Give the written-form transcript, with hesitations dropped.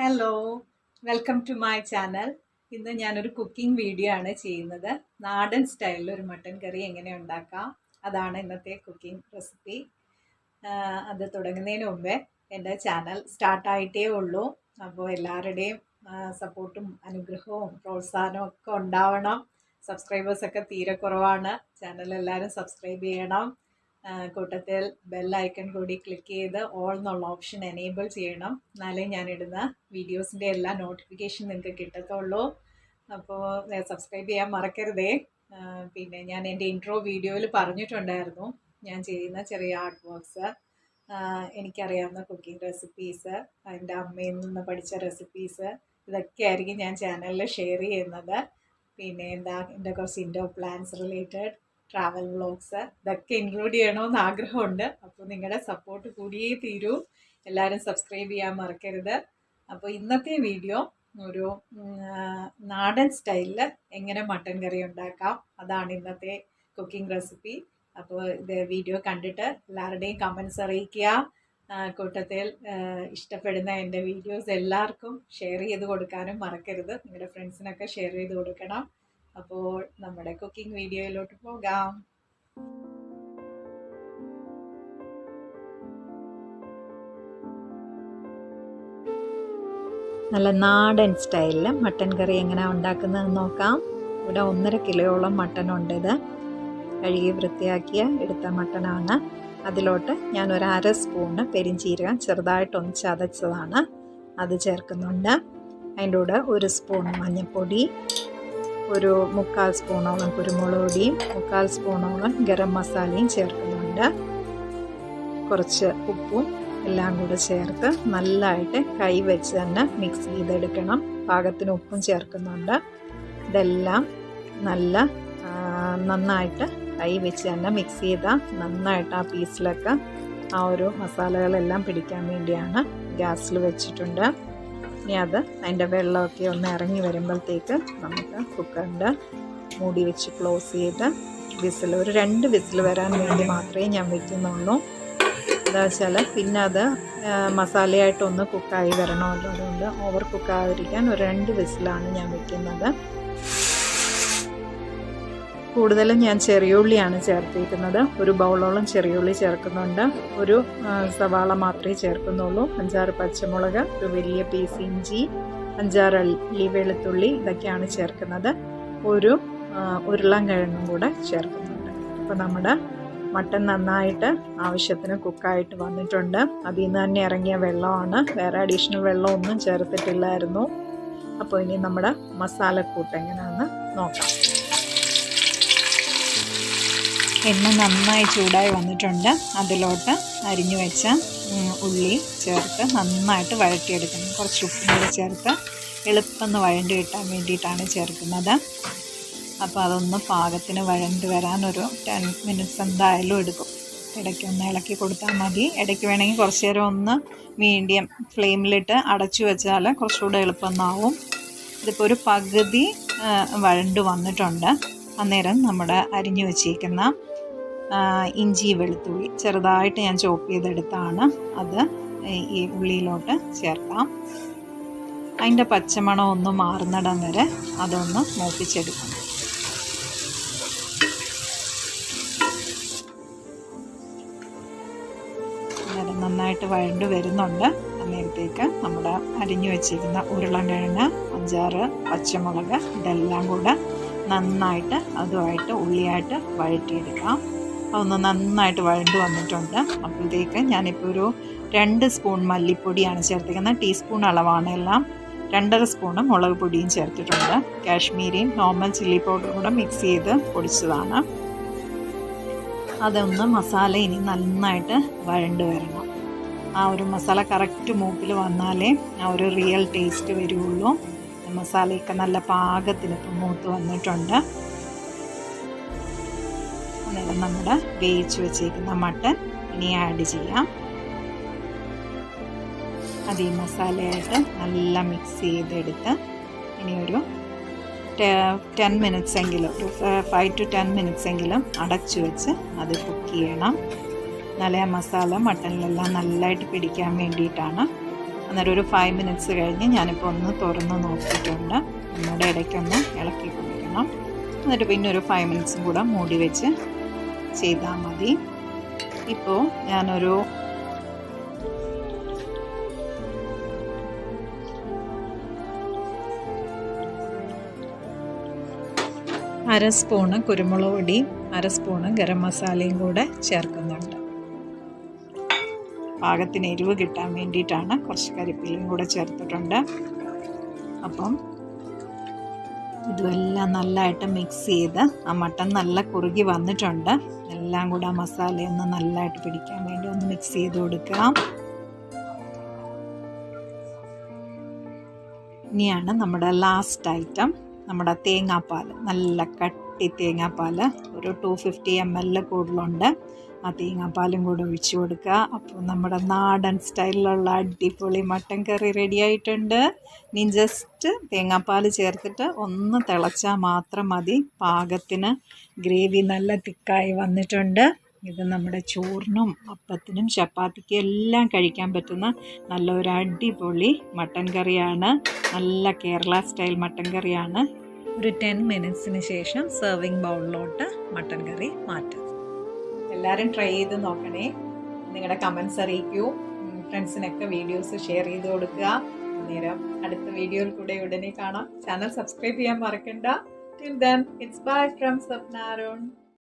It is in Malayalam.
Hello, welcome to my channel. ഇന്ന് ഞാനൊരു കുക്കിംഗ് വീഡിയോ ആണ് ചെയ്യുന്നത്. നാടൻ സ്റ്റൈലിൽ ഒരു മട്ടൻ കറി എങ്ങനെ ഉണ്ടാക്കാം, അതാണ് ഇന്നത്തെ കുക്കിംഗ് റെസിപ്പി. അത് തുടങ്ങുന്നതിന് മുമ്പേ എൻ്റെ ചാനൽ സ്റ്റാർട്ടായിട്ടേ ഉള്ളൂ. അപ്പോൾ എല്ലാവരുടെയും സപ്പോർട്ടും അനുഗ്രഹവും പ്രോത്സാഹനവും ഒക്കെ ഉണ്ടാവണം. സബ്സ്ക്രൈബേഴ്സൊക്കെ തീരെ കുറവാണ്. ചാനൽ എല്ലാവരും സബ്സ്ക്രൈബ് ചെയ്യണം. കൂട്ടത്തിൽ ബെൽ ഐക്കൺ കൂടി ക്ലിക്ക് ചെയ്ത് ഓൾ എന്നുള്ള ഓപ്ഷൻ എനേബിൾ ചെയ്യണം. എന്നാലേ ഞാനിടുന്ന വീഡിയോസിൻ്റെ എല്ലാ നോട്ടിഫിക്കേഷൻ നിങ്ങൾക്ക് കിട്ടത്തുള്ളൂ. അപ്പോൾ സബ്സ്ക്രൈബ് ചെയ്യാൻ മറക്കരുതേ. പിന്നെ ഞാൻ എൻ്റെ ഇൻട്രോ വീഡിയോയിൽ പറഞ്ഞിട്ടുണ്ടായിരുന്നു ഞാൻ ചെയ്യുന്ന ചെറിയ ആർട്ട് വർക്ക്സ്, എനിക്കറിയാവുന്ന കുക്കിംഗ് റെസിപ്പീസ്, എൻ്റെ അമ്മയിൽ നിന്ന് പഠിച്ച റെസിപ്പീസ്, ഇതൊക്കെ ആയിരിക്കും ഞാൻ ചാനലിൽ ഷെയർ ചെയ്യുന്നത്. പിന്നെ എൻ്റെ കുറച്ച് indoor plants related travel vlogs, ഇതൊക്കെ ഇൻക്ലൂഡ് ചെയ്യണമെന്ന് ആഗ്രഹമുണ്ട്. അപ്പോൾ നിങ്ങളുടെ സപ്പോർട്ട് കൂടിയേ തീരൂ. എല്ലാവരും സബ്സ്ക്രൈബ് ചെയ്യാൻ മറക്കരുത്. അപ്പോൾ ഇന്നത്തെ വീഡിയോ ഒരു നാടൻ സ്റ്റൈലിൽ എങ്ങനെ മട്ടൻ കറി ഉണ്ടാക്കാം, അതാണ് ഇന്നത്തെ കുക്കിംഗ് റെസിപ്പി. അപ്പോൾ ഇത് വീഡിയോ കണ്ടിട്ട് എല്ലാവരുടെയും കമൻസ് അറിയിക്കുക. കൂട്ടത്തിൽ ഇഷ്ടപ്പെടുന്ന എൻ്റെ വീഡിയോസ് എല്ലാവർക്കും ഷെയർ ചെയ്ത് കൊടുക്കാനും മറക്കരുത്. നിങ്ങളുടെ ഫ്രണ്ട്സിനൊക്കെ ഷെയർ ചെയ്ത് കൊടുക്കണം. അപ്പോൾ നമ്മുടെ കുക്കിംഗ് വീഡിയോയിലോട്ട് പോകാം. നല്ല നാടൻ സ്റ്റൈലിൽ മട്ടൻ കറി എങ്ങനെയാണ് ഉണ്ടാക്കുന്നതെന്ന് നോക്കാം. ഇവിടെ 1.5 കിലോയോളം മട്ടൻ ഉണ്ട്. ഇത് കഴുകി വൃത്തിയാക്കിയ എടുത്ത മട്ടനാണ്. അതിലോട്ട് ഞാൻ ഒരു 1/2 സ്പൂണ് പെരിഞ്ചീരകം ചെറുതായിട്ടൊന്ന് ചതച്ചതാണ് അത് ചേർക്കുന്നുണ്ട്. അതിൻ്റെ കൂടെ 1 സ്പൂൺ മഞ്ഞൾപ്പൊടി, ഒരു 1/4 സ്പൂണോളം കുരുമുളക് പൊടിയും 1/4 സ്പൂണോളം ഗരം മസാലയും ചേർക്കുന്നുണ്ട്. കുറച്ച് ഉപ്പും എല്ലാം കൂടെ ചേർത്ത് നല്ലതായിട്ട് കൈ വെച്ച് തന്നെ മിക്സ് ചെയ്തെടുക്കണം. പാകത്തിന് ഉപ്പും ചേർക്കുന്നുണ്ട്. ഇതെല്ലാം നന്നായിട്ട് കൈ വെച്ച് തന്നെ മിക്സ് ചെയ്താൽ നന്നായിട്ട് ആ പീസിലൊക്കെ ആ ഒരു മസാലകളെല്ലാം പിടിക്കാൻ വേണ്ടിയാണ് ഗ്യാസിൽ വെച്ചിട്ടുണ്ട്. ഇനി അതിൻ്റെ വെള്ളമൊക്കെ ഒന്ന് ഇറങ്ങി വരുമ്പോഴത്തേക്ക് നമുക്ക് കുക്കറിൻ്റെ മൂടി വെച്ച് ക്ലോസ് ചെയ്ത് ഒരു 2 വിസിൽ വരാൻ വേണ്ടി മാത്രമേ ഞാൻ വയ്ക്കുന്നുള്ളൂ. എന്താ വെച്ചാൽ പിന്നെ അത് മസാലയായിട്ടൊന്ന് കുക്കായി വരണമല്ലോ. അതുകൊണ്ട് ഓവർ കുക്കാതിരിക്കാൻ ഒരു 2 വിസിലാണ് ഞാൻ വയ്ക്കുന്നത്. കൂടുതലും ഞാൻ ചെറിയുള്ളിയാണ് ചേർത്തിരിക്കുന്നത്. 1 ബൗളോളം ചെറിയുള്ളി ചേർക്കുന്നുണ്ട്. ഒരു സവാള മാത്രമേ ചേർക്കുന്നുള്ളൂ. 5-6 പച്ചമുളക്, ഒരു വലിയ പീസ് ഇഞ്ചി, 5-6 അല്ലി വെളുത്തുള്ളി, ഇതൊക്കെയാണ് ചേർക്കുന്നത്. ഒരു ഉരുളൻകിഴങ്ങും കൂടെ ചേർക്കുന്നുണ്ട്. അപ്പോൾ നമ്മുടെ മട്ടൻ നന്നായിട്ട് ആവശ്യത്തിന് കുക്കായിട്ട് വന്നിട്ടുണ്ട്. അതിൽ നിന്ന് തന്നെ ഇറങ്ങിയ വെള്ളമാണ്, വേറെ അഡീഷണൽ വെള്ളമൊന്നും ചേർത്തിട്ടില്ലായിരുന്നു. അപ്പോൾ ഇനി നമ്മുടെ മസാലക്കൂട്ട് എങ്ങനെയാണെന്ന് നോക്കാം. എണ്ണ നന്നായി ചൂടായി വന്നിട്ടുണ്ട്. അതിലോട്ട് അരിഞ്ഞു വെച്ച ഉള്ളി ചേർത്ത് നന്നായിട്ട് വഴറ്റിയെടുക്കണം. കുറച്ച് ഉപ്പും കൂടെ ചേർത്ത് എളുപ്പം വഴണ്ടി കിട്ടാൻ വേണ്ടിയിട്ടാണ് ചേർക്കുന്നത്. അപ്പോൾ അതൊന്ന് പാകത്തിന് വഴണ്ടി വരാൻ ഒരു 10 മിനിറ്റ്സ് എന്തായാലും എടുക്കും. ഇടയ്ക്കൊന്ന് ഇളക്കി കൊടുത്താൽ മതി. ഇടയ്ക്ക് വേണമെങ്കിൽ കുറച്ച് നേരം ഒന്ന് മീഡിയം ഫ്ലെയിമിലിട്ട് അടച്ചു വെച്ചാൽ കുറച്ചുകൂടെ എളുപ്പമാവും. ഇതിപ്പോൾ ഒരു പകുതി വഴണ്ട് വന്നിട്ടുണ്ട്. അന്നേരം നമ്മുടെ അരിഞ്ഞു വെച്ചിരിക്കുന്ന ഇഞ്ചി വെളുത്തുള്ളി ചെറുതായിട്ട് ഞാൻ ചോപ്പ് ചെയ്തെടുത്താണ് അത് ഈ ഉള്ളിയിലോട്ട് ചേർക്കാം. അതിൻ്റെ പച്ചമണം ഒന്ന് മാറുന്നിടം വരെ അതൊന്ന് മൂപ്പിച്ചെടുക്കണം. അന്നേരം നന്നായിട്ട് വഴണ്ട് വരുന്നുണ്ട്. അന്നേരത്തേക്ക് നമ്മുടെ അരിഞ്ഞു വെച്ചിരിക്കുന്ന ഉരുളൻകിഴങ്ങ്, 5-6 പച്ചമുളക്, ഇതെല്ലാം കൂടെ നന്നായിട്ട് അതുമായിട്ട് ഉള്ളിയായിട്ട് വഴറ്റിയെടുക്കാം. അതൊന്ന് നന്നായിട്ട് വഴണ്ട് വന്നിട്ടുണ്ട്. അപ്പോഴത്തേക്ക് ഞാനിപ്പോൾ ഒരു 2 സ്പൂൺ മല്ലിപ്പൊടിയാണ് ചേർത്തിരിക്കുന്നത്. ടീസ്പൂൺ അളവാണ് എല്ലാം. 2.5 സ്പൂണ് മുളക് പൊടിയും ചേർത്തിട്ടുണ്ട്. കാശ്മീരിയും നോർമൽ ചില്ലി പൗഡറും കൂടെ മിക്സ് ചെയ്ത് പൊടിച്ചതാണ്. അതൊന്ന് മസാല ഇനി നന്നായിട്ട് വഴണ്ട് വരണം. ആ ഒരു മസാല കറക്റ്റ് മൂപ്പിൽ വന്നാലേ ആ ഒരു റിയൽ ടേസ്റ്റ് വരുള്ളൂ. മസാലയൊക്കെ നല്ല പാകത്തിന് ഇപ്പം മൂത്ത് വന്നിട്ടുണ്ട്. അന്നേരം നമ്മുടെ വേവിച്ച് വെച്ചേക്കുന്ന മട്ടൻ ഇനി ആഡ് ചെയ്യാം. അത് ഈ മസാലയായിട്ട് നല്ല മിക്സ് ചെയ്തെടുത്ത് ഇനി ഒരു 10 മിനിറ്റ്സ് എങ്കിലും, ഒരു 5 to 10 മിനിറ്റ്സ് എങ്കിലും അടച്ചു വെച്ച് അത് കുക്ക് ചെയ്യണം. നല്ല മസാല മട്ടനിലെല്ലാം നല്ലതായിട്ട് പിടിക്കാൻ വേണ്ടിയിട്ടാണ്. അന്നേരം ഒരു 5 മിനിറ്റ്സ് കഴിഞ്ഞ് ഞാനിപ്പോൾ ഒന്ന് തുറന്ന് നോക്കിയിട്ടുണ്ട്. ഒന്നുകൂടെ ഇടയ്ക്കൊന്ന് ഇളക്കി കൊടുക്കണം. എന്നിട്ട് പിന്നെ ഒരു 5 മിനിറ്റ്സും കൂടെ മൂടി വെച്ച് ചെയ്താൽ മതി. ഇപ്പോൾ ഞാനൊരു അര സ്പൂണ് കുരുമുളക് പൊടിയും അര സ്പൂണ് ഗരം മസാലയും കൂടെ ചേർക്കുന്നുണ്ട്. പാകത്തിന് എരിവ് കിട്ടാൻ വേണ്ടിയിട്ടാണ്. കുറച്ച് കരിപ്പിലയും കൂടെ ചേർത്തിട്ടുണ്ട്. അപ്പം ഇതെല്ലാം നല്ലതായിട്ട് മിക്സ് ചെയ്ത് ആ മട്ടൺ നല്ല കുറുകി വന്നിട്ടുണ്ട്. എല്ലാം കൂടെ ആ മസാലയൊന്ന് നല്ലതായിട്ട് പിടിക്കാൻ വേണ്ടി ഒന്ന് മിക്സ് ചെയ്ത് കൊടുക്കാം. ഇനിയാണ് നമ്മുടെ ലാസ്റ്റ് ഐറ്റം, നമ്മുടെ തേങ്ങാപ്പാൽ. നല്ല കട്ടി തേങ്ങാപ്പാൽ ഒരു 250 ml കൂടുതലുണ്ട്. ആ തേങ്ങാപ്പാലും കൂടെ ഒഴിച്ചു കൊടുക്കുക. അപ്പോൾ നമ്മുടെ നാടൻ സ്റ്റൈലിലുള്ള അടിപൊളി മട്ടൻ കറി റെഡി ആയിട്ടുണ്ട്. ഇനി ജസ്റ്റ് തേങ്ങാപ്പാൽ ചേർത്തിട്ട് ഒന്ന് തിളച്ചാൽ മാത്രം മതി. പാകത്തിന് ഗ്രേവി നല്ല തിക്കായി വന്നിട്ടുണ്ട്. ഇത് നമ്മുടെ ചോറിനും അപ്പത്തിനും ചപ്പാത്തിക്കും എല്ലാം കഴിക്കാൻ പറ്റുന്ന നല്ലൊരു അടിപൊളി മട്ടൻ കറിയാണ്. നല്ല കേരള സ്റ്റൈൽ മട്ടൻ കറിയാണ്. ഒരു 10 മിനിറ്റ്സിന് ശേഷം സെർവിങ് ബൗളിലോട്ട് മട്ടൻ കറി മാറ്റാം. എല്ലാവരും ട്രൈ ചെയ്ത് നോക്കണേ. നിങ്ങളുടെ കമൻസ് അറിയിക്കൂ. ഫ്രണ്ട്സിനൊക്കെ വീഡിയോസ് ഷെയർ ചെയ്ത് കൊടുക്കുക. അന്നേരം അടുത്ത വീഡിയോയിൽ കൂടെ ഉടനെ കാണാം. ചാനൽ സബ്സ്ക്രൈബ് ചെയ്യാൻ മറക്കണ്ട. Till then, it's bye from SwapnaArun.